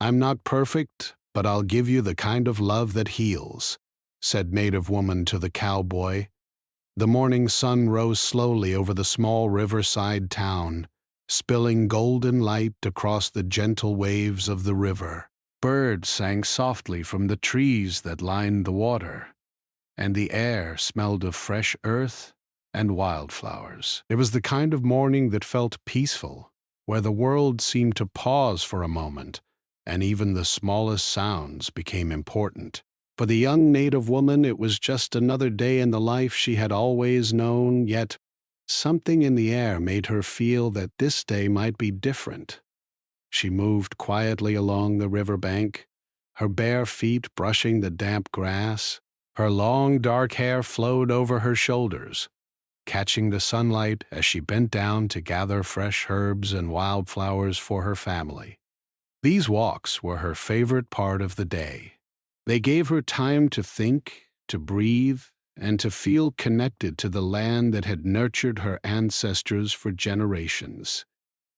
"I'm not perfect, but I'll give you the kind of love that heals," said native woman to the cowboy. The morning sun rose slowly over the small riverside town, spilling golden light across the gentle waves of the river. Birds sang softly from the trees that lined the water, and the air smelled of fresh earth and wildflowers. It was the kind of morning that felt peaceful, where the world seemed to pause for a moment, and even the smallest sounds became important. For the young native woman, it was just another day in the life she had always known, yet something in the air made her feel that this day might be different. She moved quietly along the riverbank, her bare feet brushing the damp grass. Her long dark hair flowed over her shoulders, catching the sunlight as she bent down to gather fresh herbs and wildflowers for her family. These walks were her favorite part of the day. They gave her time to think, to breathe, and to feel connected to the land that had nurtured her ancestors for generations.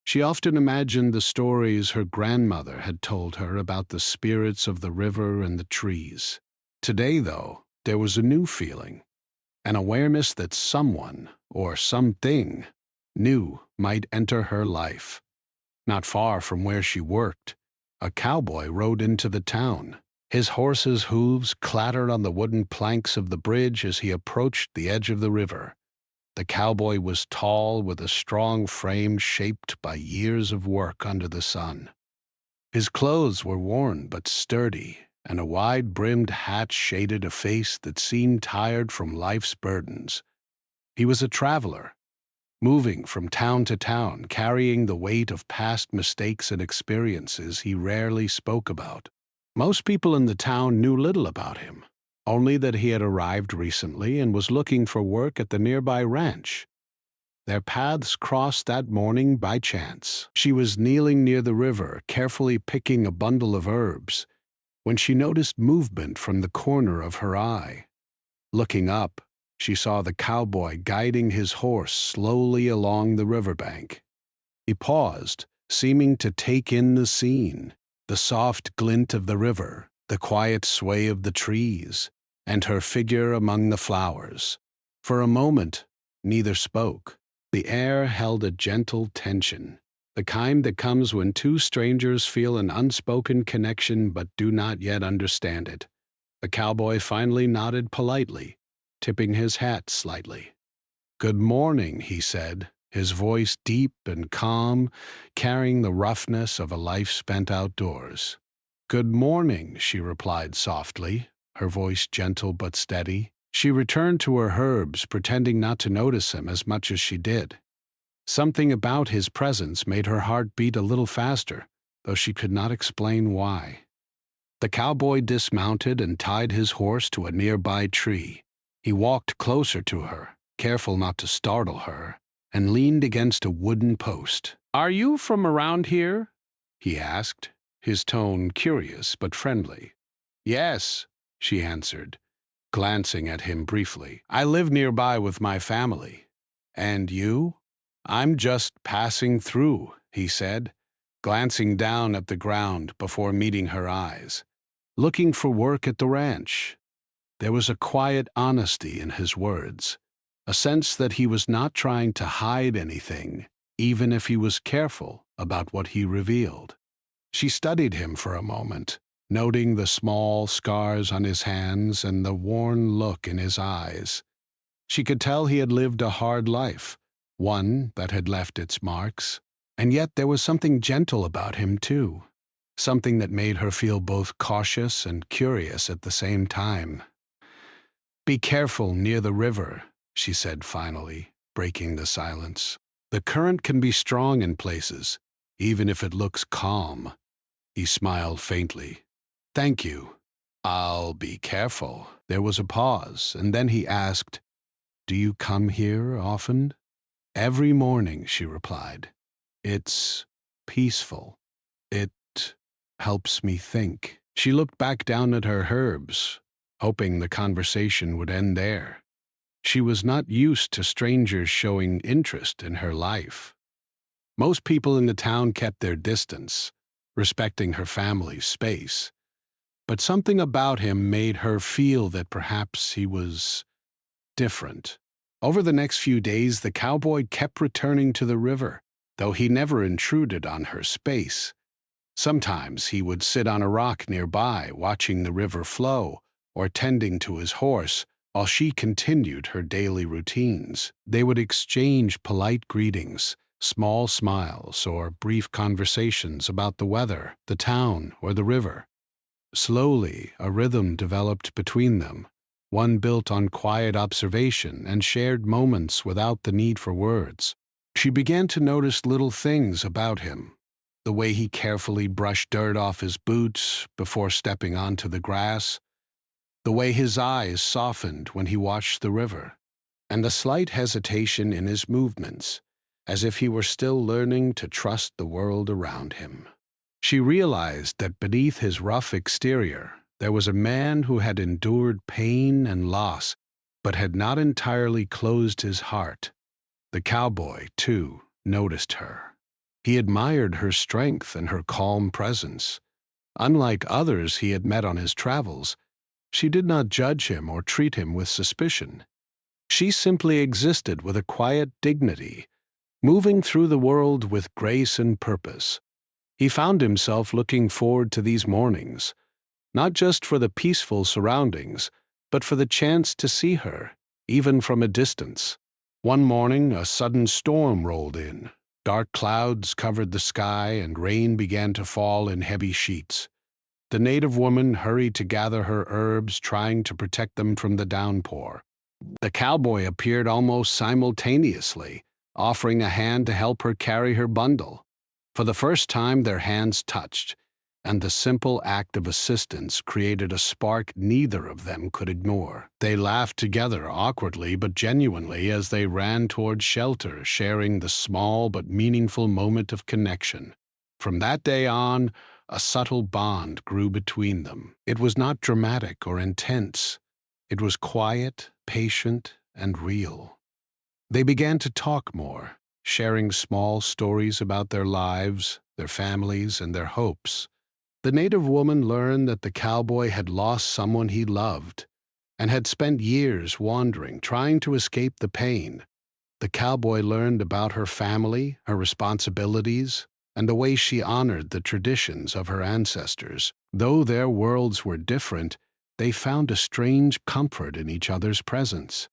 She often imagined the stories her grandmother had told her about the spirits of the river and the trees. Today, though, there was a new feeling, an awareness that someone, or something, new might enter her life. Not far from where she worked, a cowboy rode into the town. His horse's hooves clattered on the wooden planks of the bridge as he approached the edge of the river. The cowboy was tall, with a strong frame shaped by years of work under the sun. His clothes were worn but sturdy, and a wide-brimmed hat shaded a face that seemed tired from life's burdens. He was a traveler, moving from town to town, carrying the weight of past mistakes and experiences he rarely spoke about. Most people in the town knew little about him, only that he had arrived recently and was looking for work at the nearby ranch. Their paths crossed that morning by chance. She was kneeling near the river, carefully picking a bundle of herbs, when she noticed movement from the corner of her eye. Looking up, she saw the cowboy guiding his horse slowly along the riverbank. He paused, seeming to take in the scene, the soft glint of the river, the quiet sway of the trees, and her figure among the flowers. For a moment, neither spoke. The air held a gentle tension, the kind that comes when two strangers feel an unspoken connection but do not yet understand it. The cowboy finally nodded politely, tipping his hat slightly. "Good morning," he said, his voice deep and calm, carrying the roughness of a life spent outdoors. "Good morning," she replied softly, her voice gentle but steady. She returned to her herbs, pretending not to notice him as much as she did. Something about his presence made her heart beat a little faster, though she could not explain why. The cowboy dismounted and tied his horse to a nearby tree. He walked closer to her, careful not to startle her, and leaned against a wooden post. "Are you from around here?" he asked, his tone curious but friendly. "Yes," she answered, glancing at him briefly. "I live nearby with my family. And you?" "I'm just passing through," he said, glancing down at the ground before meeting her eyes. "Looking for work at the ranch." There was a quiet honesty in his words, a sense that he was not trying to hide anything, even if he was careful about what he revealed. She studied him for a moment, noting the small scars on his hands and the worn look in his eyes. She could tell he had lived a hard life, one that had left its marks, and yet there was something gentle about him too, something that made her feel both cautious and curious at the same time. "Be careful near the river," she said finally, breaking the silence. "The current can be strong in places, even if it looks calm." He smiled faintly. "Thank you. I'll be careful." There was a pause, and then he asked, "Do you come here often?" "Every morning," she replied. "It's peaceful. It helps me think." She looked back down at her herbs, hoping the conversation would end there. She was not used to strangers showing interest in her life. Most people in the town kept their distance, respecting her family's space. But something about him made her feel that perhaps he was different. Over the next few days, the cowboy kept returning to the river, though he never intruded on her space. Sometimes he would sit on a rock nearby, watching the river flow, or tending to his horse, while she continued her daily routines. They would exchange polite greetings, small smiles, or brief conversations about the weather, the town, or the river. Slowly, a rhythm developed between them, one built on quiet observation and shared moments without the need for words. She began to notice little things about him, the way he carefully brushed dirt off his boots before stepping onto the grass, the way his eyes softened when he watched the river, and the slight hesitation in his movements, as if he were still learning to trust the world around him. She realized that beneath his rough exterior, there was a man who had endured pain and loss, but had not entirely closed his heart. The cowboy, too, noticed her. He admired her strength and her calm presence. Unlike others he had met on his travels, she did not judge him or treat him with suspicion. She simply existed with a quiet dignity, moving through the world with grace and purpose. He found himself looking forward to these mornings, not just for the peaceful surroundings, but for the chance to see her, even from a distance. One morning, a sudden storm rolled in. Dark clouds covered the sky, and rain began to fall in heavy sheets. The native woman hurried to gather her herbs, trying to protect them from the downpour. The cowboy appeared almost simultaneously, offering a hand to help her carry her bundle. For the first time, their hands touched, and the simple act of assistance created a spark neither of them could ignore. They laughed together, awkwardly but genuinely, as they ran towards shelter, sharing the small but meaningful moment of connection. From that day on, a subtle bond grew between them. It was not dramatic or intense. It was quiet, patient, and real. They began to talk more, sharing small stories about their lives, their families, and their hopes. The native woman learned that the cowboy had lost someone he loved and had spent years wandering, trying to escape the pain. The cowboy learned about her family, her responsibilities, and the way she honored the traditions of her ancestors. Though their worlds were different, they found a strange comfort in each other's presence.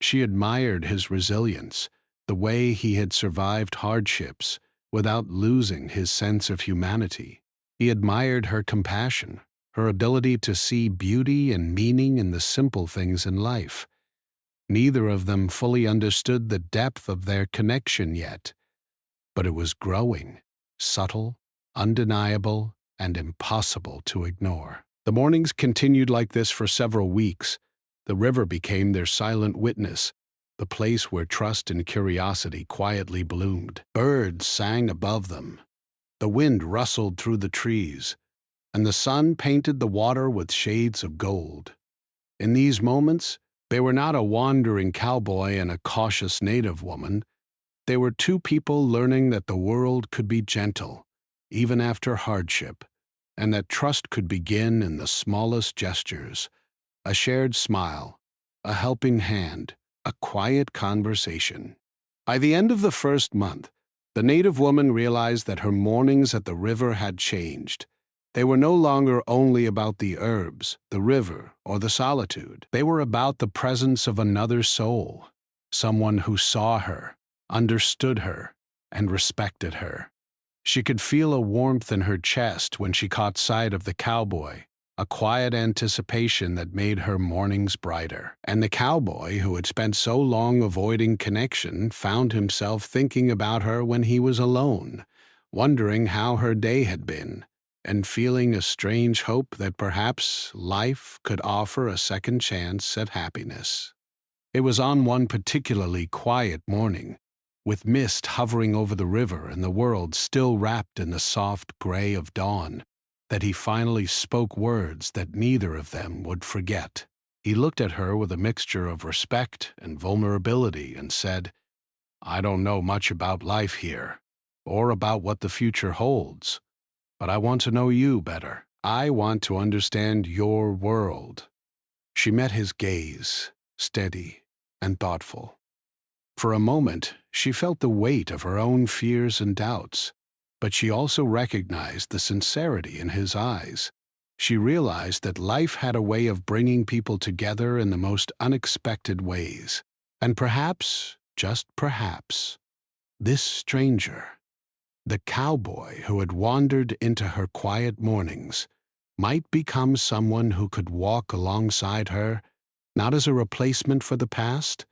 She admired his resilience, the way he had survived hardships without losing his sense of humanity. He admired her compassion, her ability to see beauty and meaning in the simple things in life. Neither of them fully understood the depth of their connection yet, but it was growing, subtle, undeniable, and impossible to ignore. The mornings continued like this for several weeks. The river became their silent witness, the place where trust and curiosity quietly bloomed. Birds sang above them. The wind rustled through the trees, and the sun painted the water with shades of gold. In these moments, they were not a wandering cowboy and a cautious native woman. They were two people learning that the world could be gentle, even after hardship, and that trust could begin in the smallest gestures: a shared smile, a helping hand, a quiet conversation. By the end of the first month, the native woman realized that her mornings at the river had changed. They were no longer only about the herbs, the river, or the solitude. They were about the presence of another soul, someone who saw her, understood her, and respected her. She could feel a warmth in her chest when she caught sight of the cowboy, a quiet anticipation that made her mornings brighter. And the cowboy, who had spent so long avoiding connection, found himself thinking about her when he was alone, wondering how her day had been, and feeling a strange hope that perhaps life could offer a second chance at happiness. It was on one particularly quiet morning, with mist hovering over the river and the world still wrapped in the soft gray of dawn, that he finally spoke words that neither of them would forget. He looked at her with a mixture of respect and vulnerability and said, "I don't know much about life here, or about what the future holds, but I want to know you better. I want to understand your world." She met his gaze, steady and thoughtful. For a moment, she felt the weight of her own fears and doubts, but she also recognized the sincerity in his eyes. She realized that life had a way of bringing people together in the most unexpected ways. And perhaps, just perhaps, this stranger, the cowboy who had wandered into her quiet mornings, might become someone who could walk alongside her, not as a replacement for the past,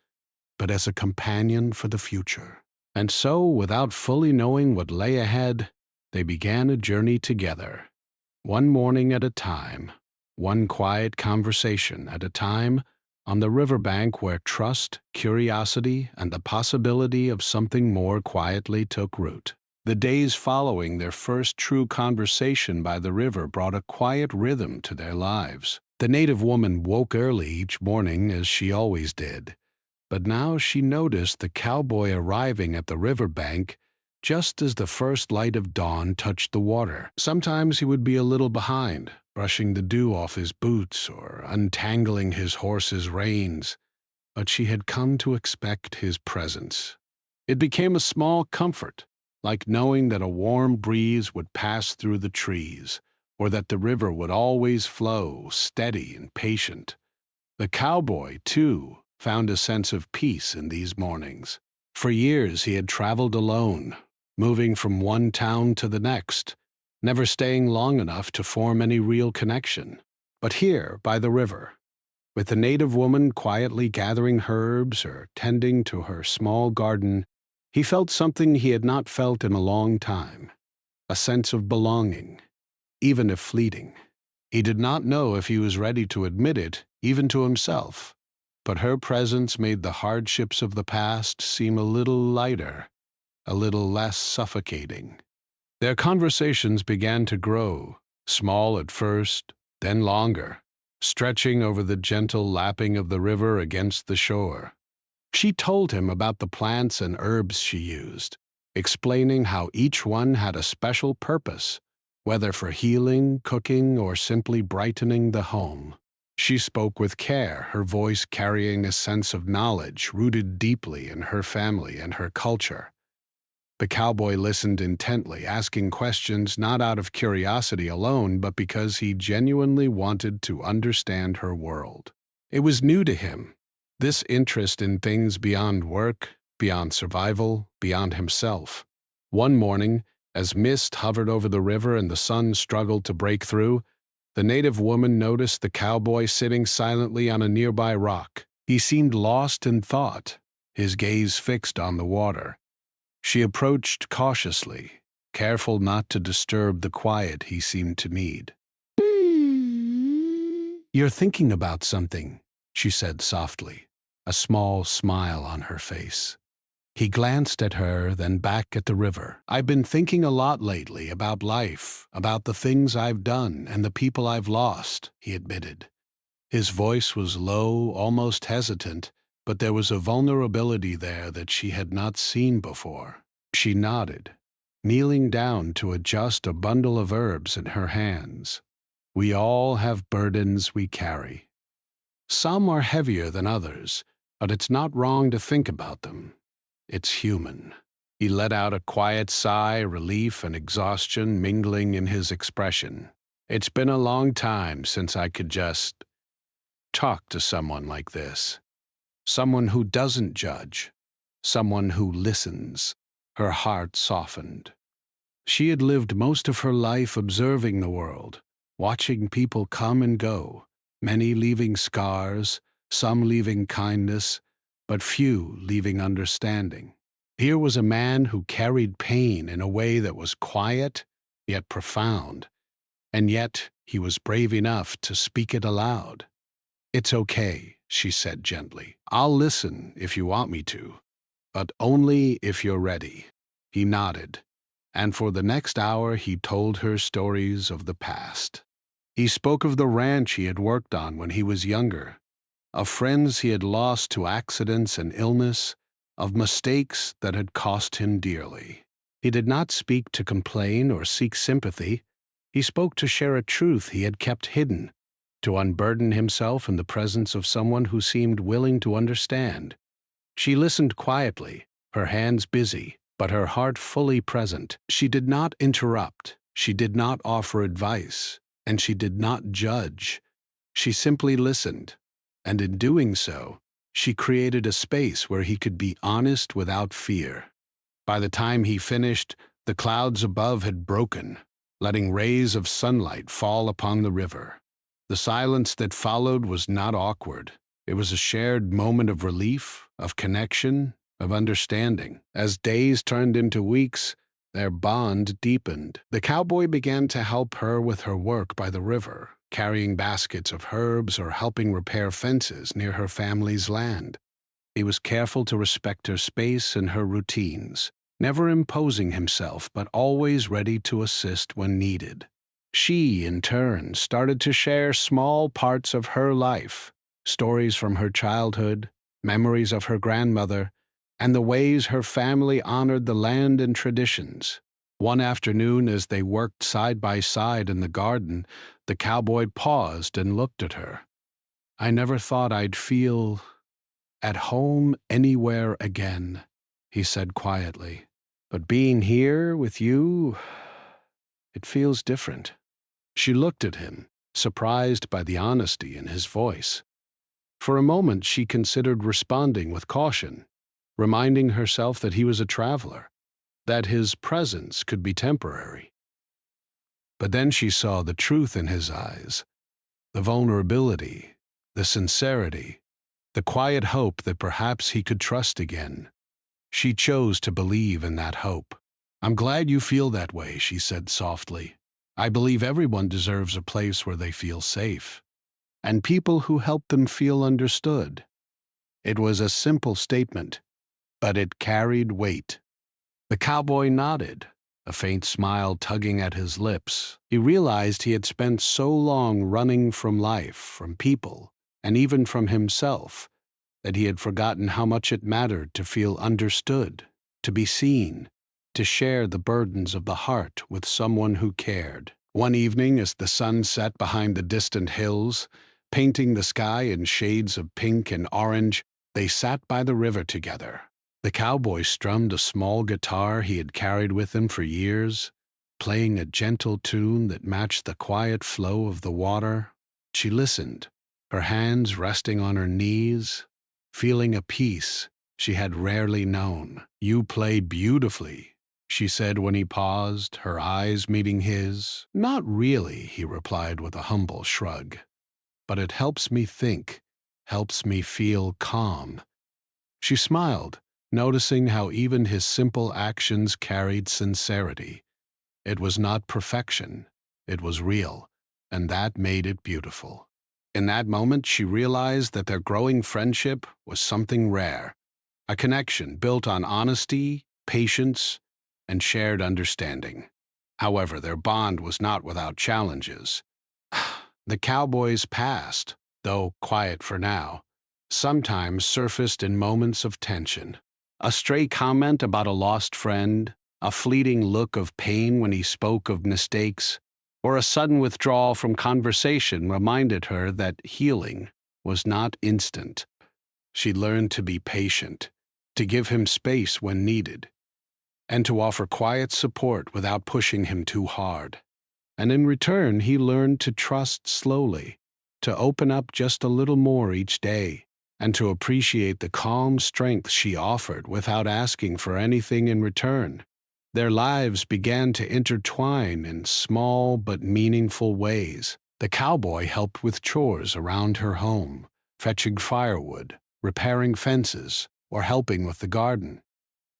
but as a companion for the future. And so, without fully knowing what lay ahead, they began a journey together, one morning at a time, one quiet conversation at a time, on the riverbank where trust, curiosity, and the possibility of something more quietly took root. The days following their first true conversation by the river brought a quiet rhythm to their lives. The native woman woke early each morning, as she always did, but now she noticed the cowboy arriving at the riverbank just as the first light of dawn touched the water. Sometimes he would be a little behind, brushing the dew off his boots or untangling his horse's reins, but she had come to expect his presence. It became a small comfort, like knowing that a warm breeze would pass through the trees, or that the river would always flow, steady and patient. The cowboy, too, found a sense of peace in these mornings. For years he had traveled alone, moving from one town to the next, never staying long enough to form any real connection. But here, by the river, with the native woman quietly gathering herbs or tending to her small garden, he felt something he had not felt in a long time, a sense of belonging, even if fleeting. He did not know if he was ready to admit it, even to himself, but her presence made the hardships of the past seem a little lighter, a little less suffocating. Their conversations began to grow, small at first, then longer, stretching over the gentle lapping of the river against the shore. She told him about the plants and herbs she used, explaining how each one had a special purpose, whether for healing, cooking, or simply brightening the home. She spoke with care, her voice carrying a sense of knowledge rooted deeply in her family and her culture. The cowboy listened intently, asking questions not out of curiosity alone, but because he genuinely wanted to understand her world. It was new to him, this interest in things beyond work, beyond survival, beyond himself. One morning, as mist hovered over the river and the sun struggled to break through, the native woman noticed the cowboy sitting silently on a nearby rock. He seemed lost in thought, his gaze fixed on the water. She approached cautiously, careful not to disturb the quiet he seemed to need. "You're thinking about something," she said softly, a small smile on her face. He glanced at her, then back at the river. "I've been thinking a lot lately about life, about the things I've done and the people I've lost," he admitted. His voice was low, almost hesitant, but there was a vulnerability there that she had not seen before. She nodded, kneeling down to adjust a bundle of herbs in her hands. "We all have burdens we carry. Some are heavier than others, but it's not wrong to think about them. It's human." He let out a quiet sigh, relief and exhaustion mingling in his expression. "It's been a long time since I could just talk to someone like this. Someone who doesn't judge. Someone who listens." Her heart softened. She had lived most of her life observing the world, watching people come and go, many leaving scars, some leaving kindness, but few leaving understanding. Here was a man who carried pain in a way that was quiet, yet profound, and yet he was brave enough to speak it aloud. "It's okay," she said gently. "I'll listen if you want me to, but only if you're ready." He nodded, and for the next hour he told her stories of the past. He spoke of the ranch he had worked on when he was younger, of friends he had lost to accidents and illness, of mistakes that had cost him dearly. He did not speak to complain or seek sympathy, He spoke to share a truth he had kept hidden, to unburden himself in the presence of someone who seemed willing to understand. She listened quietly, her hands busy, but her heart fully present. She did not interrupt, she did not offer advice, and she did not judge. She simply listened, and in doing so, she created a space where he could be honest without fear. By the time he finished, the clouds above had broken, letting rays of sunlight fall upon the river. The silence that followed was not awkward. It was a shared moment of relief, of connection, of understanding. As days turned into weeks, their bond deepened. The cowboy began to help her with her work by the river, carrying baskets of herbs or helping repair fences near her family's land. He was careful to respect her space and her routines, never imposing himself but always ready to assist when needed. She, in turn, started to share small parts of her life, stories from her childhood, memories of her grandmother, and the ways her family honored the land and traditions. One afternoon, as they worked side by side in the garden, the cowboy paused and looked at her. "I never thought I'd feel at home anywhere again," he said quietly. "But being here with you, it feels different." She looked at him, surprised by the honesty in his voice. For a moment she considered responding with caution, reminding herself that he was a traveler, that his presence could be temporary. But then she saw the truth in his eyes, the vulnerability, the sincerity, the quiet hope that perhaps he could trust again. She chose to believe in that hope. "I'm glad you feel that way," she said softly. "I believe everyone deserves a place where they feel safe, and people who help them feel understood." It was a simple statement, but it carried weight. The cowboy nodded, a faint smile tugging at his lips. He realized he had spent so long running from life, from people, and even from himself, that he had forgotten how much it mattered to feel understood, to be seen, to share the burdens of the heart with someone who cared. One evening, as the sun set behind the distant hills, painting the sky in shades of pink and orange, they sat by the river together. The cowboy strummed a small guitar he had carried with him for years, playing a gentle tune that matched the quiet flow of the water. She listened, her hands resting on her knees, feeling a peace she had rarely known. "You play beautifully," she said when he paused, her eyes meeting his. "Not really," he replied with a humble shrug. "But it helps me think, helps me feel calm." She smiled, noticing how even his simple actions carried sincerity. It was not perfection, it was real, and that made it beautiful. In that moment, she realized that their growing friendship was something rare, a connection built on honesty, patience, and shared understanding. However, their bond was not without challenges. The cowboy's past, though quiet for now, sometimes surfaced in moments of tension. A stray comment about a lost friend, a fleeting look of pain when he spoke of mistakes, or a sudden withdrawal from conversation reminded her that healing was not instant. She learned to be patient, to give him space when needed, and to offer quiet support without pushing him too hard. And in return, he learned to trust slowly, to open up just a little more each day, and to appreciate the calm strength she offered without asking for anything in return. Their lives began to intertwine in small but meaningful ways. The cowboy helped with chores around her home, fetching firewood, repairing fences, or helping with the garden.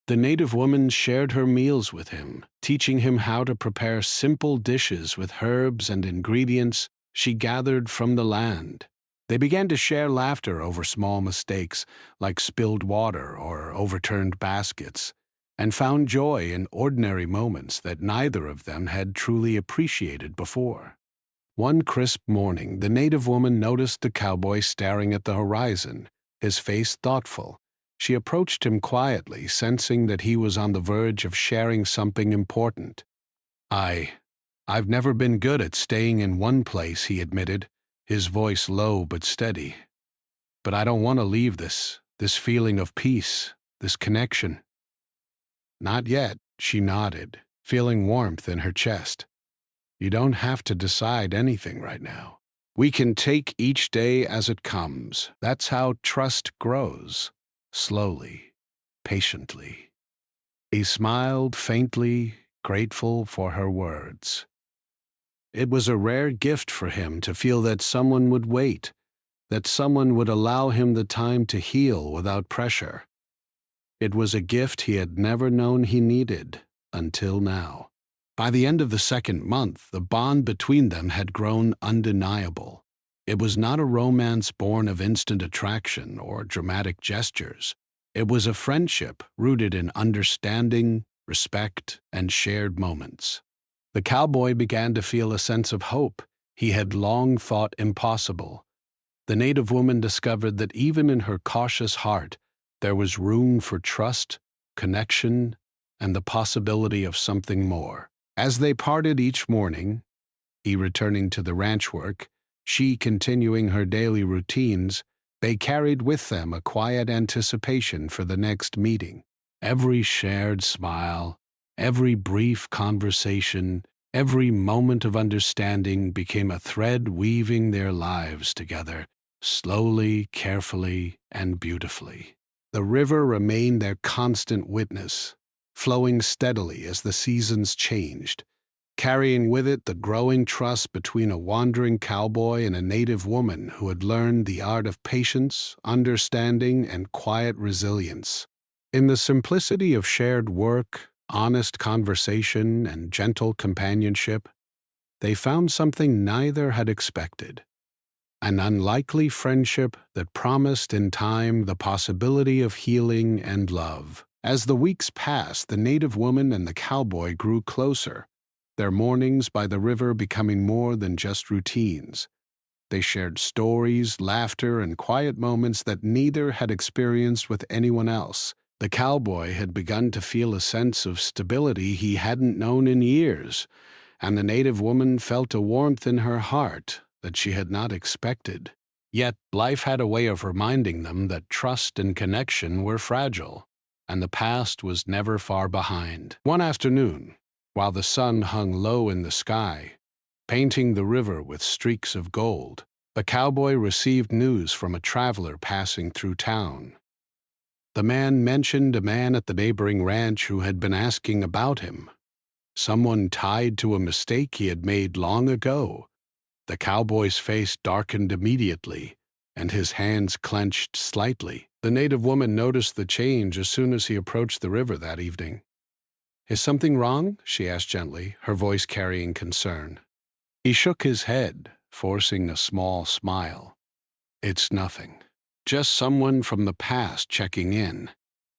The native woman shared her meals with him, teaching him how to prepare simple dishes with herbs and ingredients she gathered from the land. They began to share laughter over small mistakes, like spilled water or overturned baskets, and found joy in ordinary moments that neither of them had truly appreciated before. One crisp morning, the native woman noticed the cowboy staring at the horizon, his face thoughtful. She approached him quietly, sensing that he was on the verge of sharing something important. I've never been good at staying in one place, he admitted, his voice low but steady. But I don't want to leave this feeling of peace, this connection. Not yet, she nodded, feeling warmth in her chest. You don't have to decide anything right now. We can take each day as it comes. That's how trust grows. Slowly, patiently. He smiled faintly, grateful for her words. It was a rare gift for him to feel that someone would wait, that someone would allow him the time to heal without pressure. It was a gift he had never known he needed until now. By the end of the second month, the bond between them had grown undeniable. It was not a romance born of instant attraction or dramatic gestures. It was a friendship rooted in understanding, respect, and shared moments. The cowboy began to feel a sense of hope he had long thought impossible. The native woman discovered that even in her cautious heart, there was room for trust, connection, and the possibility of something more. As they parted each morning, he returning to the ranch work, she continuing her daily routines, they carried with them a quiet anticipation for the next meeting. Every shared smile, every brief conversation, every moment of understanding became a thread weaving their lives together, slowly, carefully, and beautifully. The river remained their constant witness, flowing steadily as the seasons changed, carrying with it the growing trust between a wandering cowboy and a native woman who had learned the art of patience, understanding, and quiet resilience. In the simplicity of shared work, honest conversation, and gentle companionship, they found something neither had expected. An unlikely friendship that promised in time the possibility of healing and love. As the weeks passed, the native woman and the cowboy grew closer, their mornings by the river becoming more than just routines. They shared stories, laughter, and quiet moments that neither had experienced with anyone else. The cowboy had begun to feel a sense of stability he hadn't known in years, and the native woman felt a warmth in her heart that she had not expected. Yet life had a way of reminding them that trust and connection were fragile, and the past was never far behind. One afternoon, while the sun hung low in the sky, painting the river with streaks of gold, the cowboy received news from a traveler passing through town. The man mentioned a man at the neighboring ranch who had been asking about him, someone tied to a mistake he had made long ago. The cowboy's face darkened immediately, and his hands clenched slightly. The native woman noticed the change as soon as he approached the river that evening. "Is something wrong?" she asked gently, her voice carrying concern. He shook his head, forcing a small smile. "It's nothing. Just someone from the past checking in.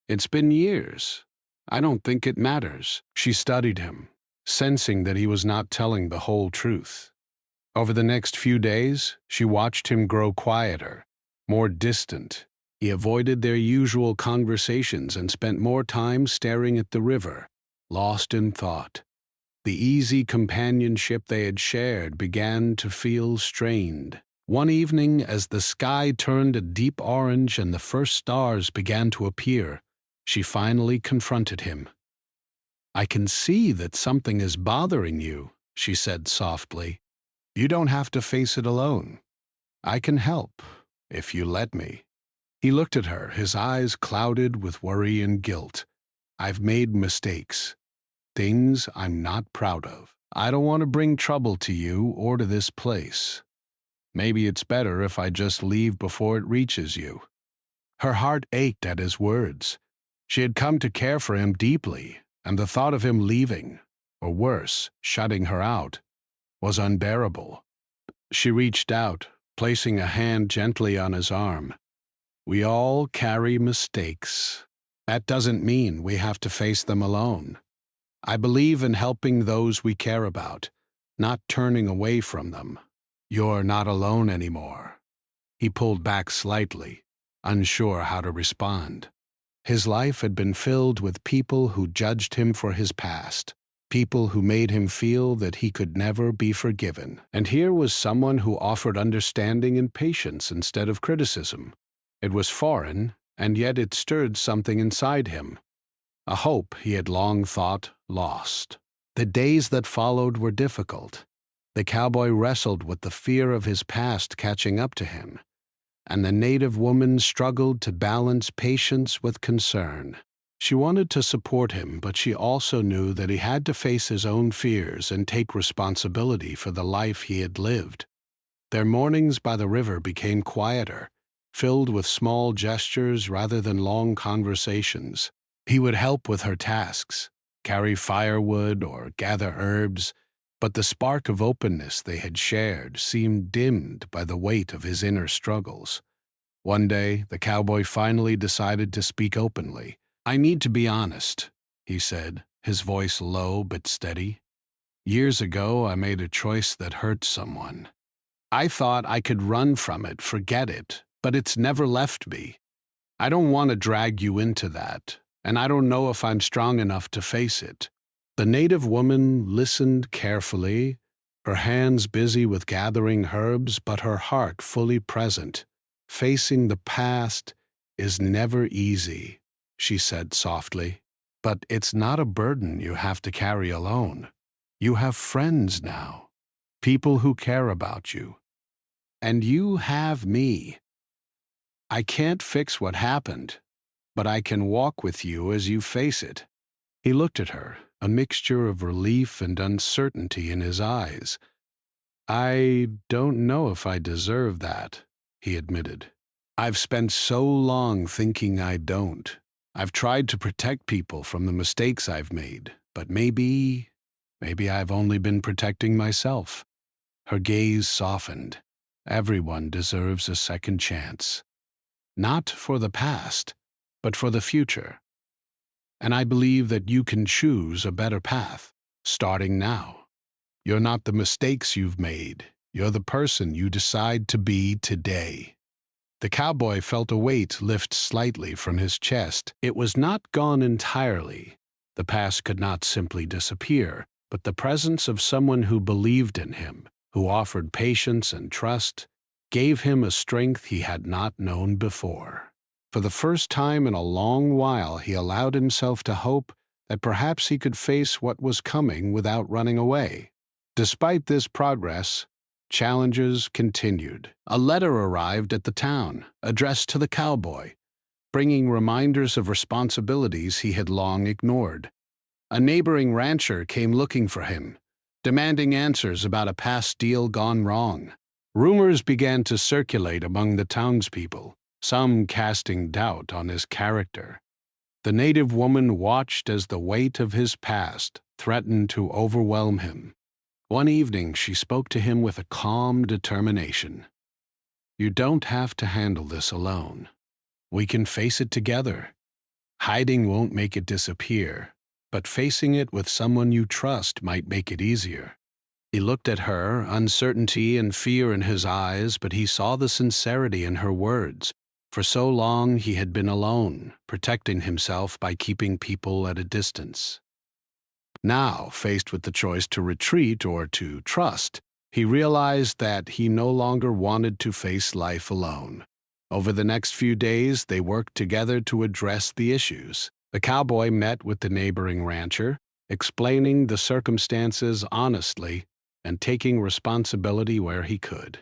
It's been years. I don't think it matters." She studied him, sensing that he was not telling the whole truth. Over the next few days, she watched him grow quieter, more distant. He avoided their usual conversations and spent more time staring at the river, lost in thought. The easy companionship they had shared began to feel strained. One evening, as the sky turned a deep orange and the first stars began to appear, she finally confronted him. "I can see that something is bothering you," she said softly. "You don't have to face it alone. I can help, if you let me." He looked at her, his eyes clouded with worry and guilt. "I've made mistakes, things I'm not proud of. I don't want to bring trouble to you or to this place. Maybe it's better if I just leave before it reaches you." Her heart ached at his words. She had come to care for him deeply, and the thought of him leaving, or worse, shutting her out, was unbearable. She reached out, placing a hand gently on his arm. "We all carry mistakes. That doesn't mean we have to face them alone. I believe in helping those we care about, not turning away from them. You're not alone anymore." He pulled back slightly, unsure how to respond. His life had been filled with people who judged him for his past, people who made him feel that he could never be forgiven. And here was someone who offered understanding and patience instead of criticism. It was foreign, and yet it stirred something inside him, a hope he had long thought lost. The days that followed were difficult. The cowboy wrestled with the fear of his past catching up to him, and the native woman struggled to balance patience with concern. She wanted to support him, but she also knew that he had to face his own fears and take responsibility for the life he had lived. Their mornings by the river became quieter, filled with small gestures rather than long conversations. He would help with her tasks, carry firewood or gather herbs, but the spark of openness they had shared seemed dimmed by the weight of his inner struggles. One day, the cowboy finally decided to speak openly. "I need to be honest," he said, his voice low but steady. "Years ago, I made a choice that hurt someone. I thought I could run from it, forget it, but it's never left me. I don't want to drag you into that, and I don't know if I'm strong enough to face it." The native woman listened carefully, her hands busy with gathering herbs, but her heart fully present. "Facing the past is never easy," she said softly. "But it's not a burden you have to carry alone. You have friends now, people who care about you. And you have me. I can't fix what happened, but I can walk with you as you face it." He looked at her, a mixture of relief and uncertainty in his eyes. "I don't know if I deserve that," he admitted. "I've spent so long thinking I don't. I've tried to protect people from the mistakes I've made, but maybe I've only been protecting myself." Her gaze softened. "Everyone deserves a second chance. Not for the past, but for the future. And I believe that you can choose a better path, starting now. You're not the mistakes you've made. You're the person you decide to be today." The cowboy felt a weight lift slightly from his chest. It was not gone entirely. The past could not simply disappear, but the presence of someone who believed in him, who offered patience and trust, gave him a strength he had not known before. For the first time in a long while, he allowed himself to hope that perhaps he could face what was coming without running away. Despite this progress, challenges continued. A letter arrived at the town, addressed to the cowboy, bringing reminders of responsibilities he had long ignored. A neighboring rancher came looking for him, demanding answers about a past deal gone wrong. Rumors began to circulate among the townspeople, some casting doubt on his character. The native woman watched as the weight of his past threatened to overwhelm him. One evening, she spoke to him with a calm determination. "You don't have to handle this alone. We can face it together. Hiding won't make it disappear, but facing it with someone you trust might make it easier." He looked at her, uncertainty and fear in his eyes, but he saw the sincerity in her words. For so long he had been alone, protecting himself by keeping people at a distance. Now, faced with the choice to retreat or to trust, he realized that he no longer wanted to face life alone. Over the next few days, they worked together to address the issues. The cowboy met with the neighboring rancher, explaining the circumstances honestly and taking responsibility where he could.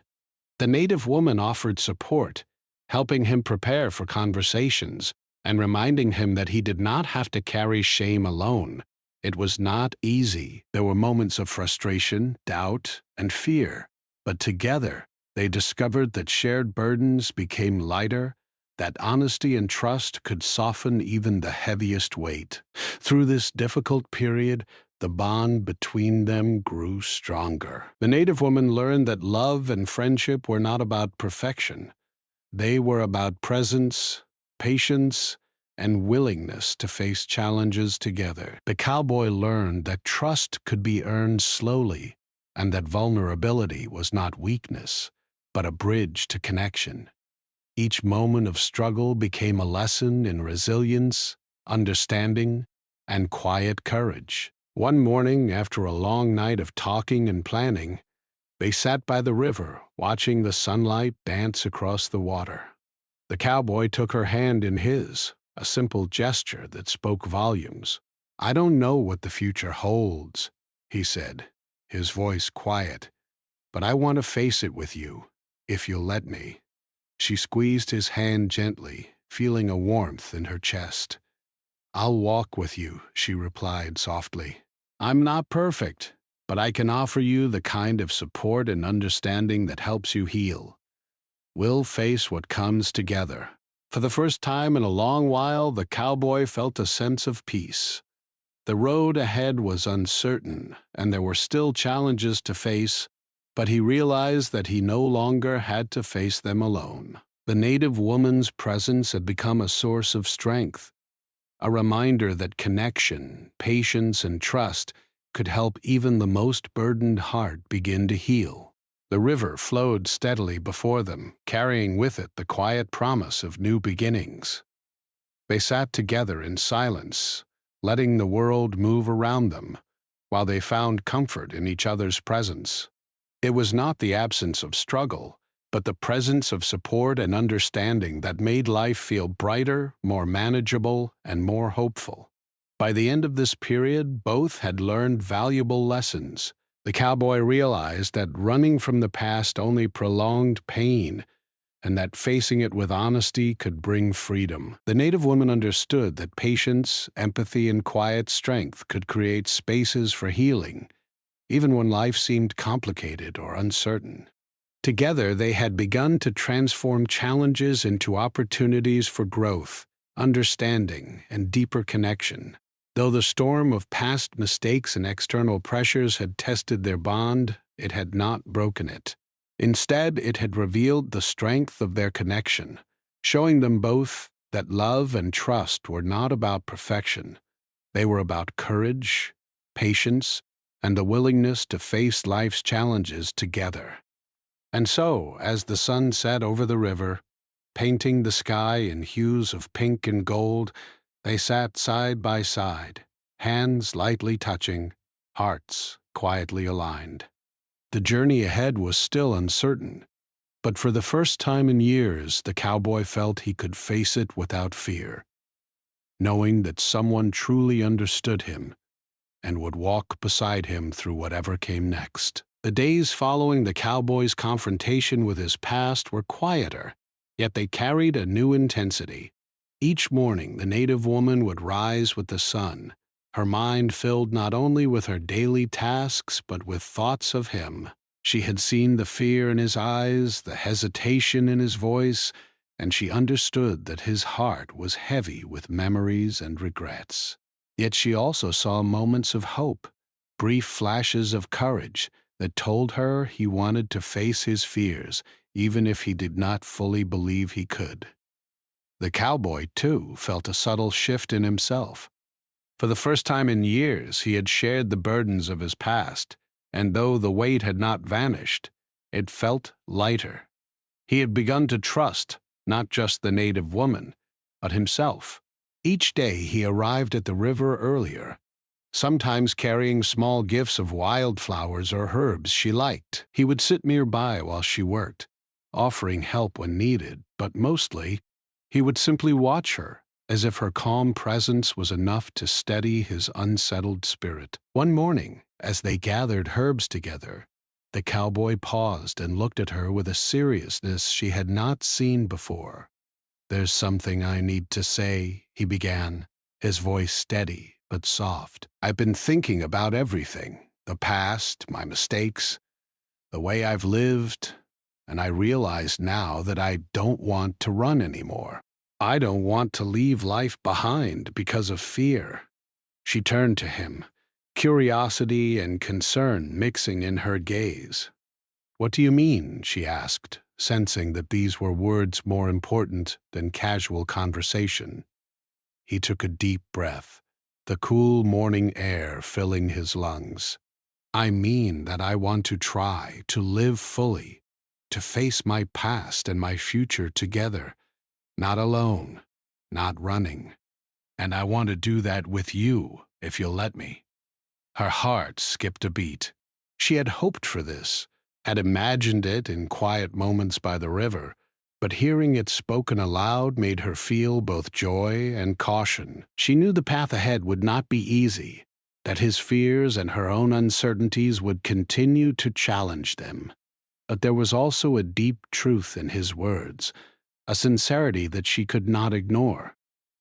The native woman offered support, helping him prepare for conversations and reminding him that he did not have to carry shame alone. It was not easy. There were moments of frustration, doubt, and fear, but together they discovered that shared burdens became lighter, that honesty and trust could soften even the heaviest weight. Through this difficult period, the bond between them grew stronger. The native woman learned that love and friendship were not about perfection. They were about presence, patience, and willingness to face challenges together. The cowboy learned that trust could be earned slowly, and that vulnerability was not weakness, but a bridge to connection. Each moment of struggle became a lesson in resilience, understanding, and quiet courage. One morning, after a long night of talking and planning, they sat by the river, watching the sunlight dance across the water. The cowboy took her hand in his, a simple gesture that spoke volumes. "I don't know what the future holds," he said, his voice quiet, "but I want to face it with you, if you'll let me." She squeezed his hand gently, feeling a warmth in her chest. "I'll walk with you," she replied softly. "I'm not perfect, but I can offer you the kind of support and understanding that helps you heal. We'll face what comes together." For the first time in a long while, the cowboy felt a sense of peace. The road ahead was uncertain, and there were still challenges to face, but he realized that he no longer had to face them alone. The native woman's presence had become a source of strength, a reminder that connection, patience, and trust could help even the most burdened heart begin to heal. The river flowed steadily before them, carrying with it the quiet promise of new beginnings. They sat together in silence, letting the world move around them, while they found comfort in each other's presence. It was not the absence of struggle, but the presence of support and understanding that made life feel brighter, more manageable, and more hopeful. By the end of this period, both had learned valuable lessons. The cowboy realized that running from the past only prolonged pain, and that facing it with honesty could bring freedom. The native woman understood that patience, empathy, and quiet strength could create spaces for healing, even when life seemed complicated or uncertain. Together, they had begun to transform challenges into opportunities for growth, understanding, and deeper connection. Though the storm of past mistakes and external pressures had tested their bond, it had not broken it. Instead, it had revealed the strength of their connection, showing them both that love and trust were not about perfection. They were about courage, patience, and the willingness to face life's challenges together. And so, as the sun set over the river, painting the sky in hues of pink and gold, they sat side by side, hands lightly touching, hearts quietly aligned. The journey ahead was still uncertain, but for the first time in years, the cowboy felt he could face it without fear, knowing that someone truly understood him and would walk beside him through whatever came next. The days following the cowboy's confrontation with his past were quieter, yet they carried a new intensity. Each morning, the native woman would rise with the sun, her mind filled not only with her daily tasks but with thoughts of him. She had seen the fear in his eyes, the hesitation in his voice, and she understood that his heart was heavy with memories and regrets. Yet she also saw moments of hope, brief flashes of courage that told her he wanted to face his fears, even if he did not fully believe he could. The cowboy, too, felt a subtle shift in himself. For the first time in years, he had shared the burdens of his past, and though the weight had not vanished, it felt lighter. He had begun to trust not just the native woman, but himself. Each day he arrived at the river earlier, sometimes carrying small gifts of wildflowers or herbs she liked. He would sit nearby while she worked, offering help when needed, but mostly he would simply watch her, as if her calm presence was enough to steady his unsettled spirit. One morning, as they gathered herbs together, the cowboy paused and looked at her with a seriousness she had not seen before. "There's something I need to say," he began, his voice steady but soft. "I've been thinking about everything, the past, my mistakes, the way I've lived, and I realize now that I don't want to run anymore. I don't want to leave life behind because of fear." She turned to him, curiosity and concern mixing in her gaze. "What do you mean?" she asked, sensing that these were words more important than casual conversation. He took a deep breath, the cool morning air filling his lungs. "I mean that I want to try to live fully, to face my past and my future together, not alone, not running. And I want to do that with you, if you'll let me." Her heart skipped a beat. She had hoped for this, had imagined it in quiet moments by the river, but hearing it spoken aloud made her feel both joy and caution. She knew the path ahead would not be easy, that his fears and her own uncertainties would continue to challenge them. But there was also a deep truth in his words, a sincerity that she could not ignore.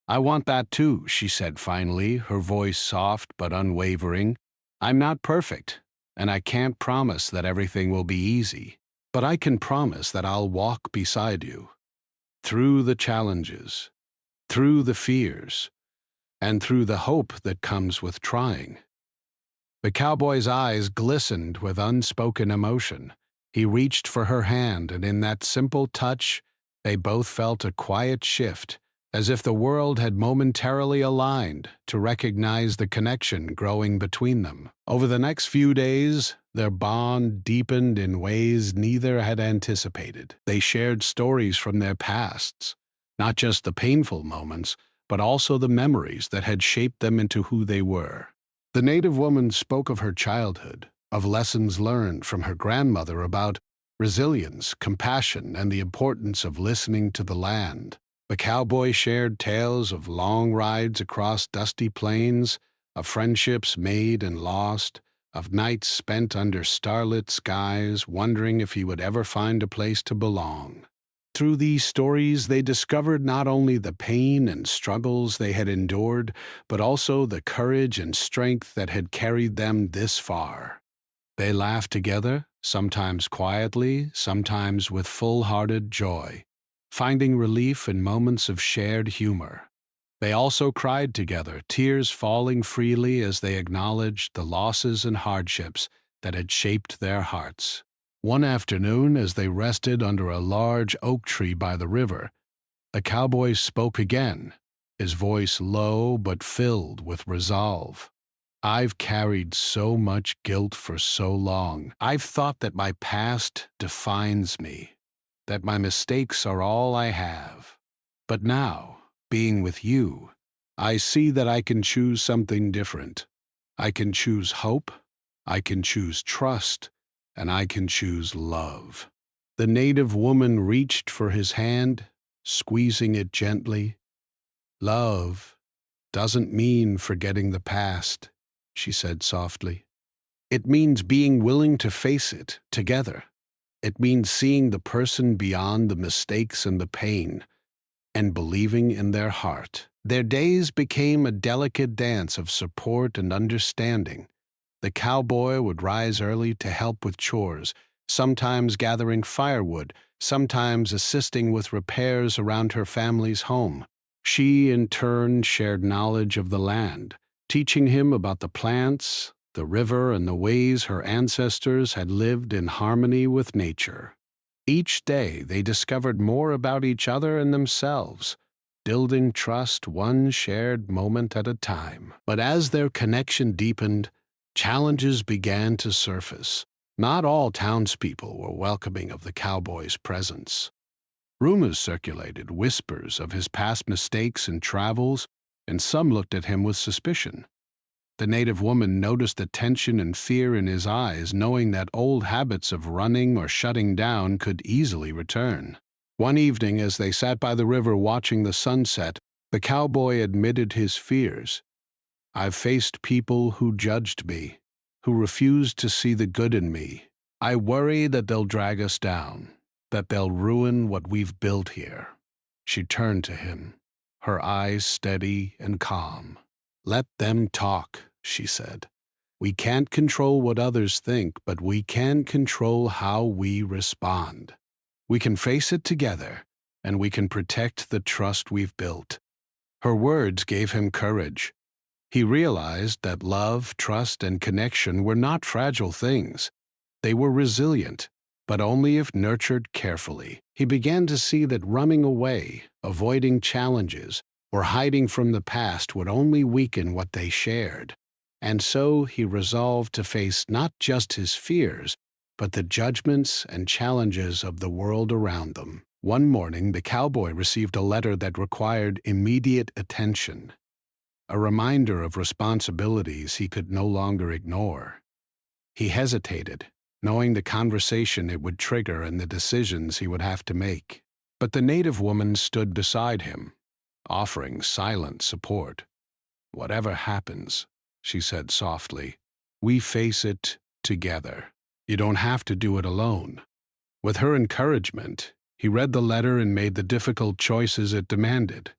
"I want that too," she said finally, her voice soft but unwavering. "I'm not perfect, and I can't promise that everything will be easy, but I can promise that I'll walk beside you, through the challenges, through the fears, and through the hope that comes with trying." The cowboy's eyes glistened with unspoken emotion. He reached for her hand, and in that simple touch, they both felt a quiet shift, as if the world had momentarily aligned to recognize the connection growing between them. Over the next few days, their bond deepened in ways neither had anticipated. They shared stories from their pasts, not just the painful moments, but also the memories that had shaped them into who they were. The native woman spoke of her childhood, of lessons learned from her grandmother about resilience, compassion, and the importance of listening to the land. The cowboy shared tales of long rides across dusty plains, of friendships made and lost, of nights spent under starlit skies, wondering if he would ever find a place to belong. Through these stories, they discovered not only the pain and struggles they had endured, but also the courage and strength that had carried them this far. They laughed together, sometimes quietly, sometimes with full-hearted joy, finding relief in moments of shared humor. They also cried together, tears falling freely as they acknowledged the losses and hardships that had shaped their hearts. One afternoon, as they rested under a large oak tree by the river, the cowboy spoke again, his voice low but filled with resolve. "I've carried so much guilt for so long. I've thought that my past defines me, that my mistakes are all I have. But now, being with you, I see that I can choose something different. I can choose hope, I can choose trust, and I can choose love." The native woman reached for his hand, squeezing it gently. "Love doesn't mean forgetting the past," she said softly. "It means being willing to face it together. It means seeing the person beyond the mistakes and the pain, and believing in their heart." Their days became a delicate dance of support and understanding. The cowboy would rise early to help with chores, sometimes gathering firewood, sometimes assisting with repairs around her family's home. She, in turn, shared knowledge of the land, teaching him about the plants, the river, and the ways her ancestors had lived in harmony with nature. Each day they discovered more about each other and themselves, building trust one shared moment at a time. But as their connection deepened, challenges began to surface. Not all townspeople were welcoming of the cowboy's presence. Rumors circulated, whispers of his past mistakes and travels, and some looked at him with suspicion. The native woman noticed the tension and fear in his eyes, knowing that old habits of running or shutting down could easily return. One evening, as they sat by the river watching the sunset, the cowboy admitted his fears. "I've faced people who judged me, who refused to see the good in me. I worry that they'll drag us down, that they'll ruin what we've built here." She turned to him, her eyes steady and calm. "Let them talk," she said. "We can't control what others think, but we can control how we respond. We can face it together, and we can protect the trust we've built." Her words gave him courage. He realized that love, trust, and connection were not fragile things. They were resilient, but only if nurtured carefully. He began to see that running away, avoiding challenges, or hiding from the past would only weaken what they shared. And so he resolved to face not just his fears, but the judgments and challenges of the world around them. One morning, the cowboy received a letter that required immediate attention. a reminder of responsibilities he could no longer ignore. He hesitated, knowing the conversation it would trigger and the decisions he would have to make. But the native woman stood beside him, offering silent support. "Whatever happens," she said softly, "we face it together. You don't have to do it alone." With her encouragement, he read the letter and made the difficult choices it demanded.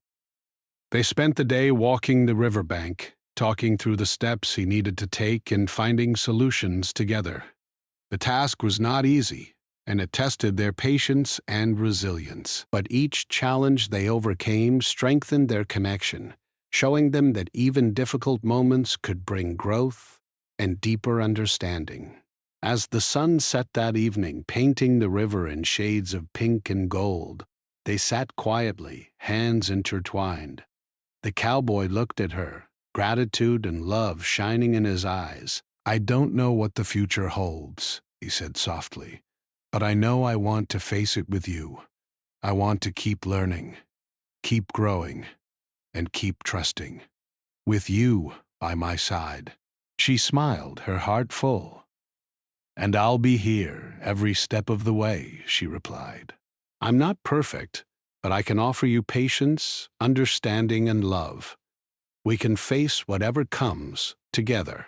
They spent the day walking the riverbank, talking through the steps he needed to take and finding solutions together. The task was not easy, and it tested their patience and resilience. But each challenge they overcame strengthened their connection, showing them that even difficult moments could bring growth and deeper understanding. As the sun set that evening, painting the river in shades of pink and gold, they sat quietly, hands intertwined. The cowboy looked at her, gratitude and love shining in his eyes. "I don't know what the future holds," he said softly, "but I know I want to face it with you. I want to keep learning, keep growing, and keep trusting. With you by my side." She smiled, her heart full. "And I'll be here every step of the way," she replied. "I'm not perfect, but I can offer you patience, understanding, and love. We can face whatever comes together."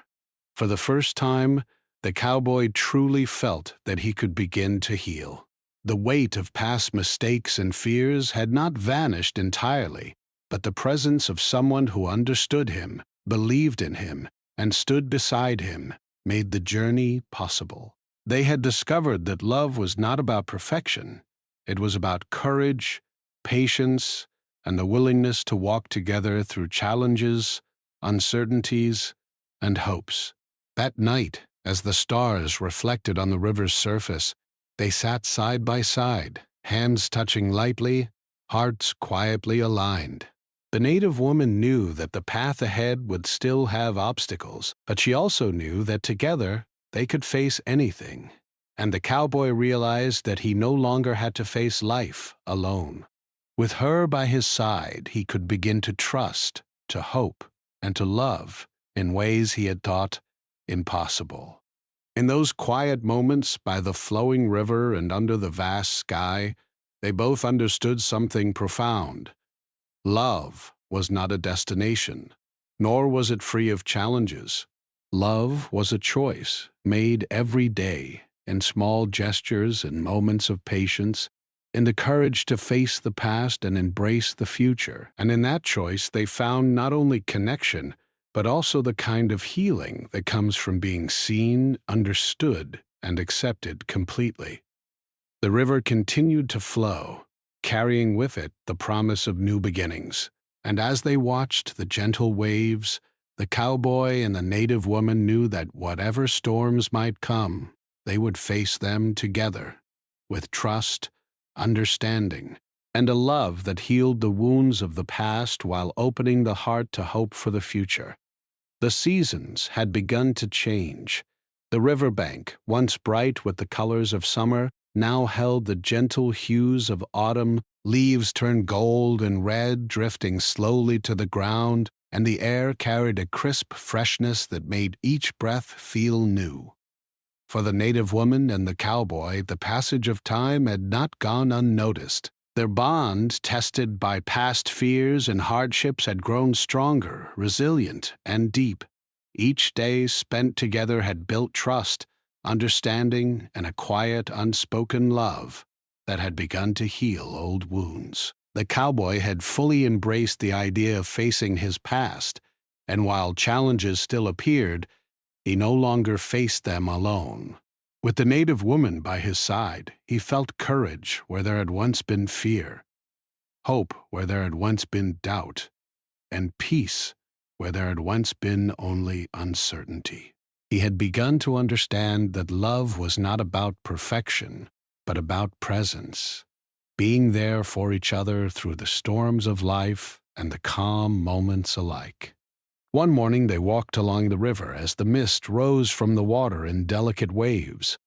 For the first time, the cowboy truly felt that he could begin to heal. The weight of past mistakes and fears had not vanished entirely, but the presence of someone who understood him, believed in him, and stood beside him made the journey possible. They had discovered that love was not about perfection. It was about courage, patience, and the willingness to walk together through challenges, uncertainties, and hopes. That night, as the stars reflected on the river's surface, they sat side by side, hands touching lightly, hearts quietly aligned. The native woman knew that the path ahead would still have obstacles, but she also knew that together they could face anything. And the cowboy realized that he no longer had to face life alone. With her by his side, he could begin to trust, to hope, and to love in ways he had thought impossible. In those quiet moments by the flowing river and under the vast sky, they both understood something profound. Love was not a destination, nor was it free of challenges. Love was a choice made every day in small gestures and moments of patience, in the courage to face the past and embrace the future. And in that choice, they found not only connection, but also the kind of healing that comes from being seen, understood, and accepted completely. The river continued to flow, carrying with it the promise of new beginnings. And as they watched the gentle waves, the cowboy and the native woman knew that whatever storms might come, they would face them together, with trust, understanding, and a love that healed the wounds of the past while opening the heart to hope for the future. The seasons had begun to change. The riverbank, once bright with the colors of summer, now held the gentle hues of autumn. Leaves turned gold and red, drifting slowly to the ground, and the air carried a crisp freshness that made each breath feel new. For the native woman and the cowboy, the passage of time had not gone unnoticed. Their bond, tested by past fears and hardships, had grown stronger, resilient, and deep. Each day spent together had built trust, understanding, and a quiet, unspoken love that had begun to heal old wounds. The cowboy had fully embraced the idea of facing his past, and while challenges still appeared, he no longer faced them alone. With the native woman by his side, he felt courage where there had once been fear, hope where there had once been doubt, and peace where there had once been only uncertainty. He had begun to understand that love was not about perfection, but about presence, being there for each other through the storms of life and the calm moments alike. One morning they walked along the river as the mist rose from the water in delicate waves.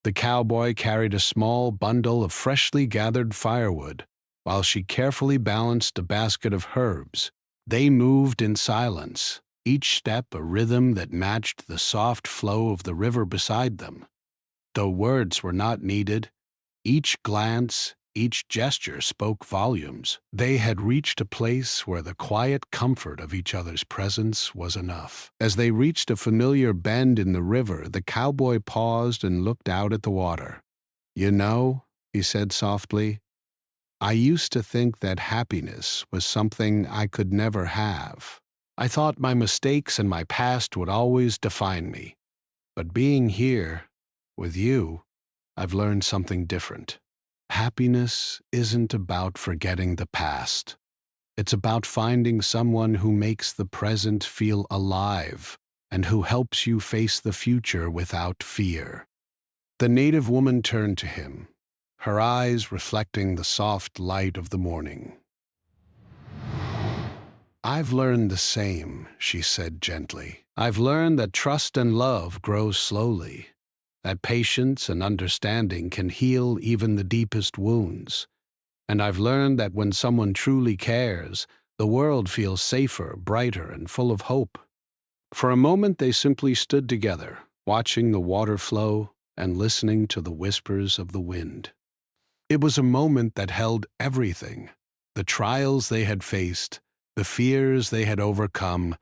The cowboy carried a small bundle of freshly gathered firewood, while she carefully balanced a basket of herbs, They moved in silence, each step a rhythm that matched the soft flow of the river beside them. Though words were not needed, each glance, each gesture spoke volumes. They had reached a place where the quiet comfort of each other's presence was enough. As they reached a familiar bend in the river, the cowboy paused and looked out at the water. "You know," he said softly, "I used to think that happiness was something I could never have. I thought my mistakes and my past would always define me. But being here, with you, I've learned something different. Happiness isn't about forgetting the past. It's about finding someone who makes the present feel alive and who helps you face the future without fear." The native woman turned to him, her eyes reflecting the soft light of the morning. "I've learned the same," she said gently. "I've learned that trust and love grow slowly, that patience and understanding can heal even the deepest wounds. And I've learned that when someone truly cares, the world feels safer, brighter, and full of hope." For a moment they simply stood together, watching the water flow and listening to the whispers of the wind. It was a moment that held everything: the trials they had faced, the fears they had overcome,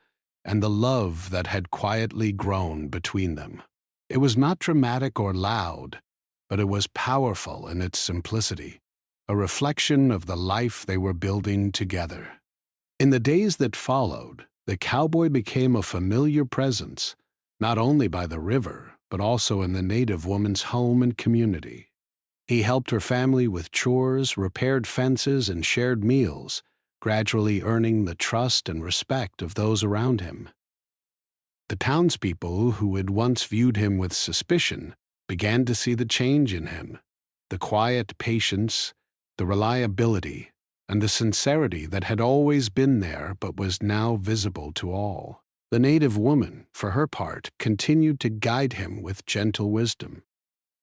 and the love that had quietly grown between them. It was not dramatic or loud, but it was powerful in its simplicity, a reflection of the life they were building together. In the days that followed, the cowboy became a familiar presence, not only by the river, but also in the native woman's home and community. He helped her family with chores, repaired fences, and shared meals, gradually earning the trust and respect of those around him. The townspeople who had once viewed him with suspicion began to see the change in him: the quiet patience, the reliability, and the sincerity that had always been there but was now visible to all. The native woman, for her part, continued to guide him with gentle wisdom.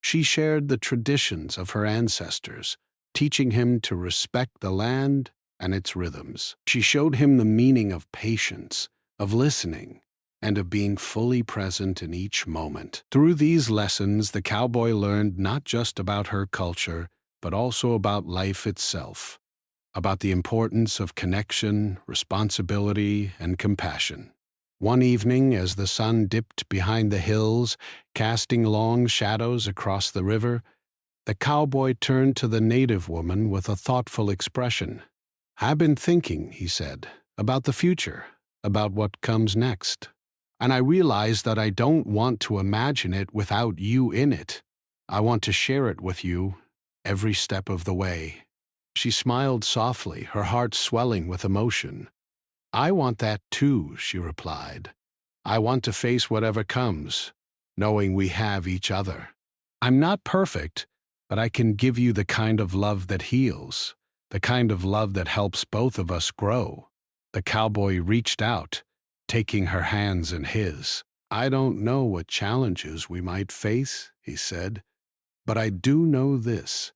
She shared the traditions of her ancestors, teaching him to respect the land and its rhythms. She showed him the meaning of patience, of listening, and of being fully present in each moment. Through these lessons, the cowboy learned not just about her culture, but also about life itself, about the importance of connection, responsibility, and compassion. One evening, as the sun dipped behind the hills, casting long shadows across the river, the cowboy turned to the native woman with a thoughtful expression. "I've been thinking," he said, "about the future, about what comes next. And I realize that I don't want to imagine it without you in it. I want to share it with you every step of the way." She smiled softly, her heart swelling with emotion. "I want that too," she replied. "I want to face whatever comes, knowing we have each other. I'm not perfect, but I can give you the kind of love that heals, the kind of love that helps both of us grow." The cowboy reached out, taking her hands in his. "I don't know what challenges we might face," he said, "but I do know this: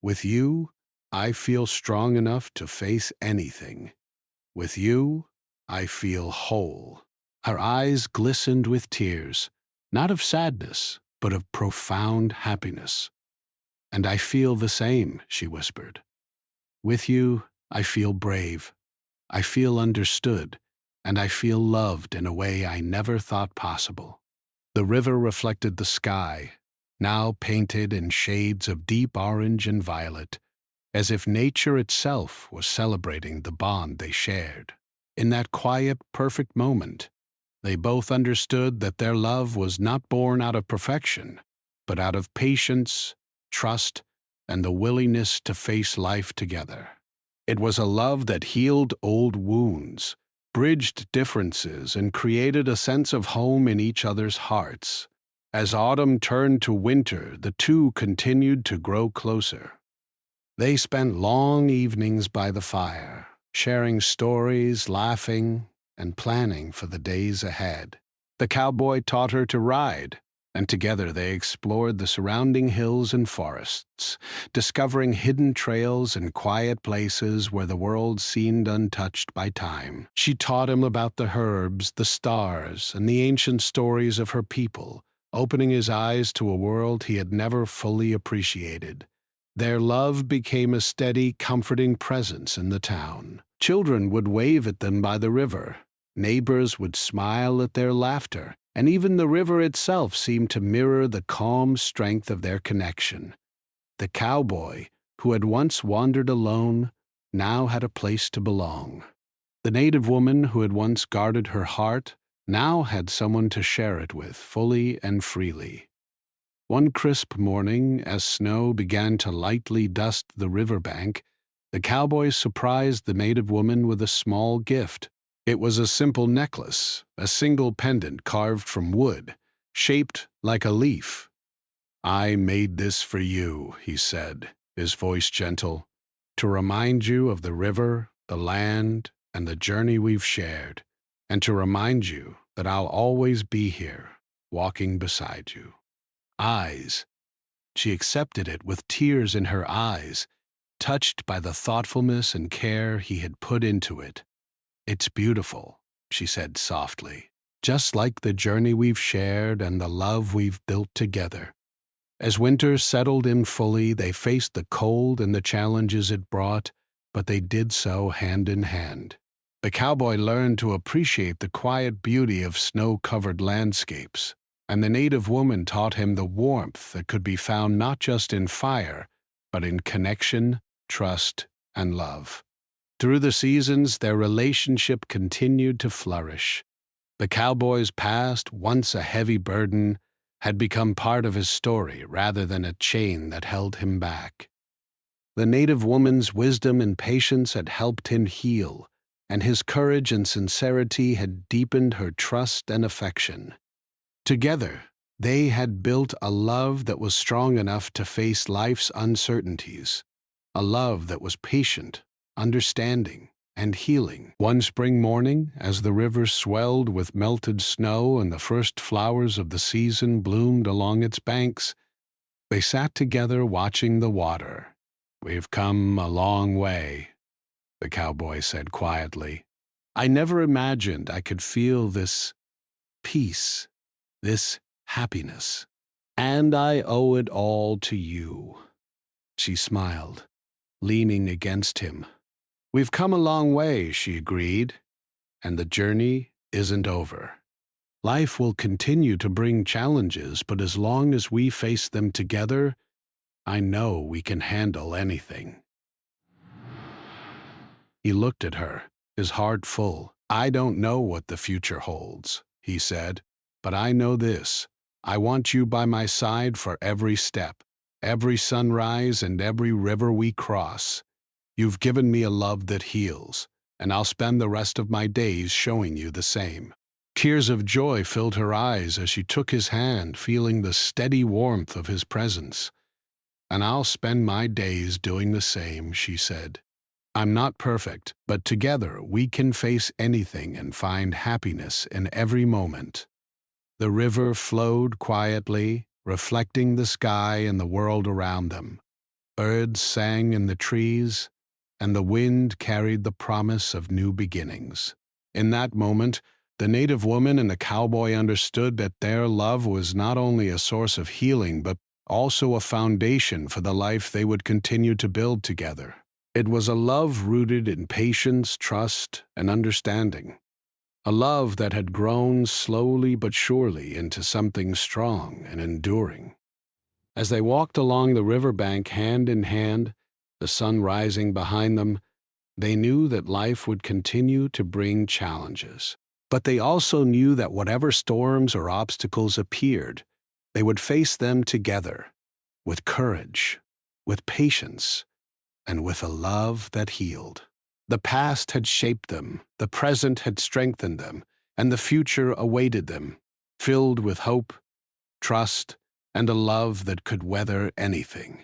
with you, I feel strong enough to face anything. With you, I feel whole." Her eyes glistened with tears, not of sadness, but of profound happiness. "And I feel the same," she whispered. "With you, I feel brave, I feel understood, and I feel loved in a way I never thought possible." The river reflected the sky, now painted in shades of deep orange and violet, as if nature itself was celebrating the bond they shared. In that quiet, perfect moment, they both understood that their love was not born out of perfection, but out of patience, trust, and the willingness to face life together. It was a love that healed old wounds, bridged differences, and created a sense of home in each other's hearts. As autumn turned to winter, the two continued to grow closer. They spent long evenings by the fire, sharing stories, laughing, and planning for the days ahead. The cowboy taught her to ride, and together they explored the surrounding hills and forests, discovering hidden trails and quiet places where the world seemed untouched by time. She taught him about the herbs, the stars, and the ancient stories of her people, opening his eyes to a world he had never fully appreciated. Their love became a steady, comforting presence in the town. Children would wave at them by the river. Neighbors would smile at their laughter, and even the river itself seemed to mirror the calm strength of their connection. The cowboy, who had once wandered alone, now had a place to belong. The native woman who had once guarded her heart now had someone to share it with fully and freely. One crisp morning, as snow began to lightly dust the riverbank, the cowboy surprised the native woman with a small gift. It was a simple necklace, a single pendant carved from wood, shaped like a leaf. "I made this for you," he said, his voice gentle, "to remind you of the river, the land, and the journey we've shared, and to remind you that I'll always be here, walking beside you." Eyes. She accepted it with tears in her eyes, touched by the thoughtfulness and care he had put into it. "It's beautiful," she said softly, "just like the journey we've shared and the love we've built together." As winter settled in fully, they faced the cold and the challenges it brought, but they did so hand in hand. The cowboy learned to appreciate the quiet beauty of snow-covered landscapes, and the native woman taught him the warmth that could be found not just in fire, but in connection, trust, and love. Through the seasons, their relationship continued to flourish. The cowboy's past, once a heavy burden, had become part of his story rather than a chain that held him back. The native woman's wisdom and patience had helped him heal, and his courage and sincerity had deepened her trust and affection. Together, they had built a love that was strong enough to face life's uncertainties, a love that was patient, understanding, and healing. One spring morning, as the river swelled with melted snow and the first flowers of the season bloomed along its banks, they sat together watching the water. "We've come a long way," the cowboy said quietly. "I never imagined I could feel this peace, this happiness. And I owe it all to you." She smiled, leaning against him. "We've come a long way," she agreed, "and the journey isn't over. Life will continue to bring challenges, but as long as we face them together, I know we can handle anything." He looked at her, his heart full. "I don't know what the future holds," he said, "but I know this. I want you by my side for every step, every sunrise and every river we cross. You've given me a love that heals, and I'll spend the rest of my days showing you the same." Tears of joy filled her eyes as she took his hand, feeling the steady warmth of his presence. "And I'll spend my days doing the same," she said. "I'm not perfect, but together we can face anything and find happiness in every moment." The river flowed quietly, reflecting the sky and the world around them. Birds sang in the trees, and the wind carried the promise of new beginnings. In that moment, the native woman and the cowboy understood that their love was not only a source of healing, but also a foundation for the life they would continue to build together. It was a love rooted in patience, trust, and understanding. A love that had grown slowly but surely into something strong and enduring. As they walked along the riverbank hand in hand, the sun rising behind them, they knew that life would continue to bring challenges. But they also knew that whatever storms or obstacles appeared, they would face them together, with courage, with patience, and with a love that healed. The past had shaped them, the present had strengthened them, and the future awaited them, filled with hope, trust, and a love that could weather anything.